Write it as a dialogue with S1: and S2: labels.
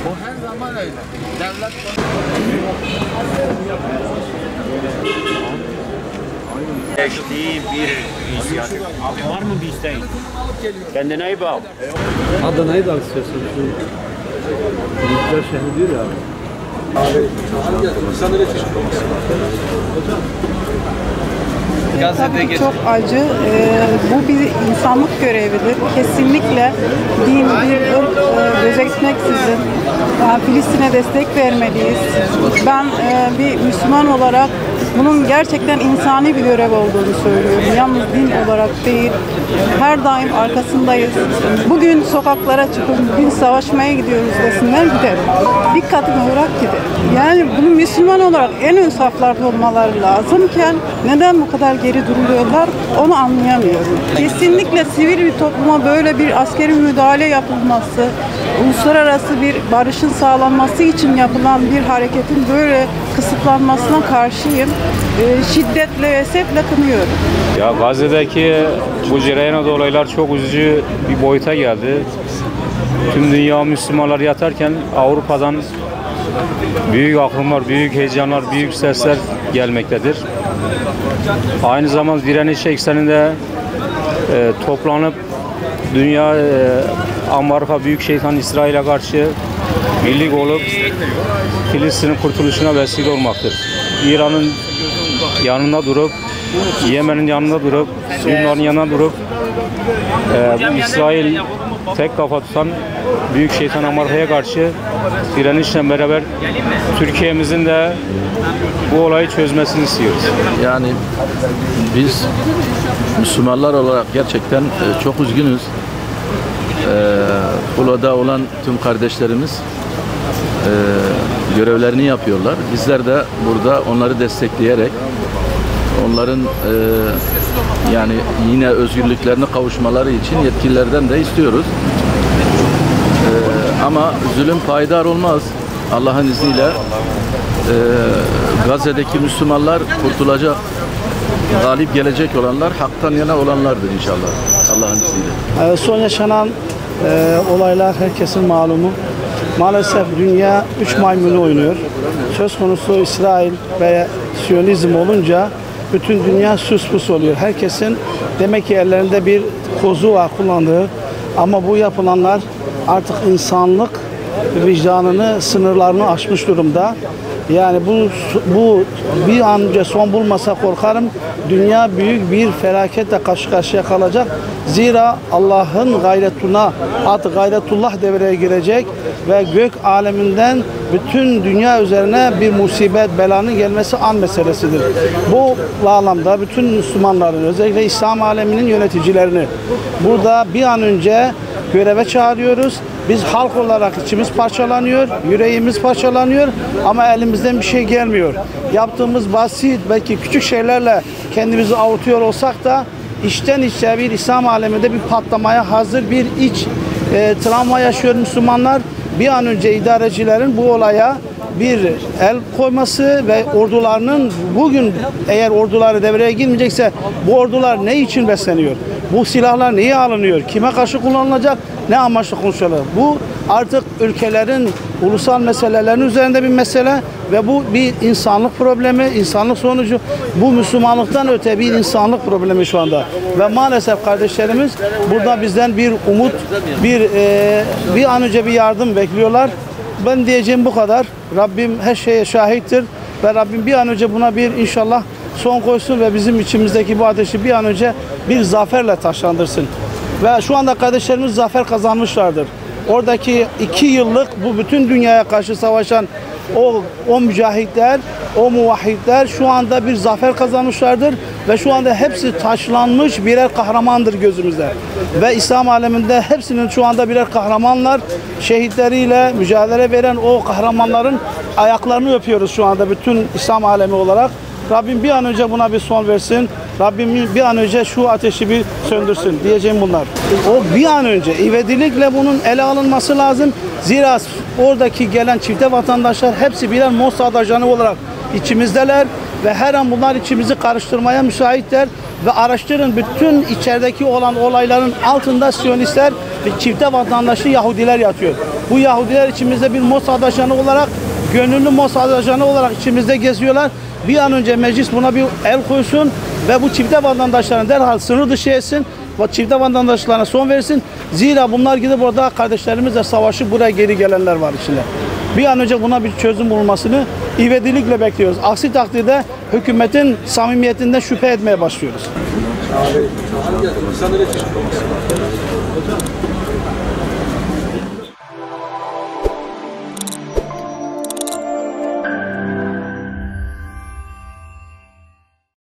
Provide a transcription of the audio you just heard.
S1: Bu her zaman öyle. Devlet
S2: geçtiği bir inisiyatif. Var mı bir isteğin? Kendine iyi bak.
S3: Adana'yı da istiyorsun. Büyükler şehri diyor ya.
S4: Tabii çok acı. Bu bir insanlık görevidir. Kesinlikle din, bir ırk gözetmeksizin Filistin'e destek vermeliyiz. Ben bir Müslüman olarak bunun gerçekten insani bir görev olduğunu söylüyorum. Yalnız din olarak değil, her daim arkasındayız. Bugün sokaklara çıkıp bugün savaşmaya gidiyoruz desinler giderim. Bir kadın olarak giderim. Yani bunu Müslüman olarak en ön saflarda olmaları lazımken neden bu kadar geri duruyorlar onu anlayamıyorum. Kesinlikle sivil bir topluma böyle bir askeri müdahale yapılması, uluslararası bir barışın sağlanması için yapılan bir hareketin böyle kısıtlanmasına karşıyım. Şiddetle ve esefle kınıyorum.
S5: Ya Gazze'deki bu cereyan olaylar çok üzücü bir boyuta geldi. Tüm dünya Müslümanlar yatarken Avrupa'dan büyük akımlar, büyük heyecanlar, büyük sesler gelmektedir. Aynı zamanda direniş ekseninde toplanıp dünya Amerika büyük şeytan İsrail'e karşı birlik olup Filistin'in kurtuluşuna vesile olmaktır. İran'ın yanında durup, Yemen'in yanında durup, Yunan'ın yanında durup bu İsrail tek kafa tutan büyük şeytan Amerika'ya karşı direnişle beraber Türkiye'mizin de bu olayı çözmesini istiyoruz.
S3: Yani biz Müslümanlar olarak gerçekten çok üzgünüz. Burada olan tüm kardeşlerimiz görevlerini yapıyorlar. Bizler de burada onları destekleyerek onların yani yine özgürlüklerine kavuşmaları için yetkililerden de istiyoruz. Ama zulüm payidar olmaz. Allah'ın izniyle Gazze'deki Müslümanlar kurtulacak, galip gelecek olanlar, haktan yana olanlardır inşallah Allah'ın izniyle.
S6: Son yaşanan olaylar herkesin malumu. Maalesef dünya 3 maymunu oynuyor. Söz konusu İsrail ve Siyonizm olunca bütün dünya sus pus oluyor. Herkesin demek ki ellerinde bir kozu var kullandığı. Ama bu yapılanlar artık insanlık vicdanını, sınırlarını aşmış durumda. Yani bu bir an önce son bulmasa korkarım dünya büyük bir felaketle karşı karşıya kalacak. Zira Allah'ın gayretuna, artık gayretullah devreye girecek ve gök aleminden bütün dünya üzerine bir musibet, belanın gelmesi an meselesidir. Bu bağlamda bütün Müslümanların, özellikle İslam aleminin yöneticilerini burada bir an önce göreve çağırıyoruz. Biz halk olarak içimiz parçalanıyor, yüreğimiz parçalanıyor ama elimizden bir şey gelmiyor. Yaptığımız basit, belki küçük şeylerle kendimizi avutuyor olsak da içten içe bir İslam aleminde bir patlamaya hazır bir iç travma yaşıyor Müslümanlar. Bir an önce idarecilerin bu olaya bir el koyması ve ordularının bugün eğer orduları devreye girmeyecekse bu ordular ne için besleniyor? Bu silahlar niye alınıyor? Kime karşı kullanılacak? Ne amaçla konuşuyorlar? Bu artık ülkelerin ulusal meselelerinin üzerinde bir mesele ve bu bir insanlık problemi, insanlık sonucu. Bu Müslümanlıktan öte bir insanlık problemi şu anda. Ve maalesef kardeşlerimiz burada bizden bir umut, bir an önce bir yardım bekliyorlar. Ben diyeceğim bu kadar. Rabbim her şeye şahittir ve Rabbim bir an önce buna bir inşallah son koysun ve bizim içimizdeki bu ateşi bir an önce bir zaferle taşlandırsın. Ve şu anda kardeşlerimiz zafer kazanmışlardır. Oradaki 2 yıllık bu bütün dünyaya karşı savaşan o mücahitler, o muvahhidler şu anda bir zafer kazanmışlardır ve şu anda hepsi taşlanmış birer kahramandır gözümüzde. Ve İslam aleminde hepsinin şu anda birer kahramanlar, şehitleriyle mücadele veren o kahramanların ayaklarını öpüyoruz şu anda bütün İslam alemi olarak. Rabbim bir an önce buna bir son versin. Rabbim bir an önce şu ateşi bir söndürsün diyeceğim bunlar. O bir an önce ivedilikle bunun ele alınması lazım. Zira oradaki gelen çifte vatandaşlar hepsi birer Mossad ajanı olarak içimizdeler ve her an bunlar içimizi karıştırmaya müsaitler ve araştırın bütün içerideki olan olayların altında Siyonistler çifte vatandaşlı Yahudiler yatıyor. Bu Yahudiler içimizde bir Mossad ajanı olarak, gönüllü Mossad ajanı olarak içimizde geziyorlar. Bir an önce meclis buna bir el koysun ve bu çifte vatandaşlarını derhal sınır dışı etsin. Çifte vatandaşlarına son versin. Zira bunlar gidip orada kardeşlerimizle savaşıp buraya geri gelenler var içinde. Bir an önce buna bir çözüm bulunmasını ivedilikle bekliyoruz. Aksi takdirde hükümetin samimiyetinden şüphe etmeye başlıyoruz.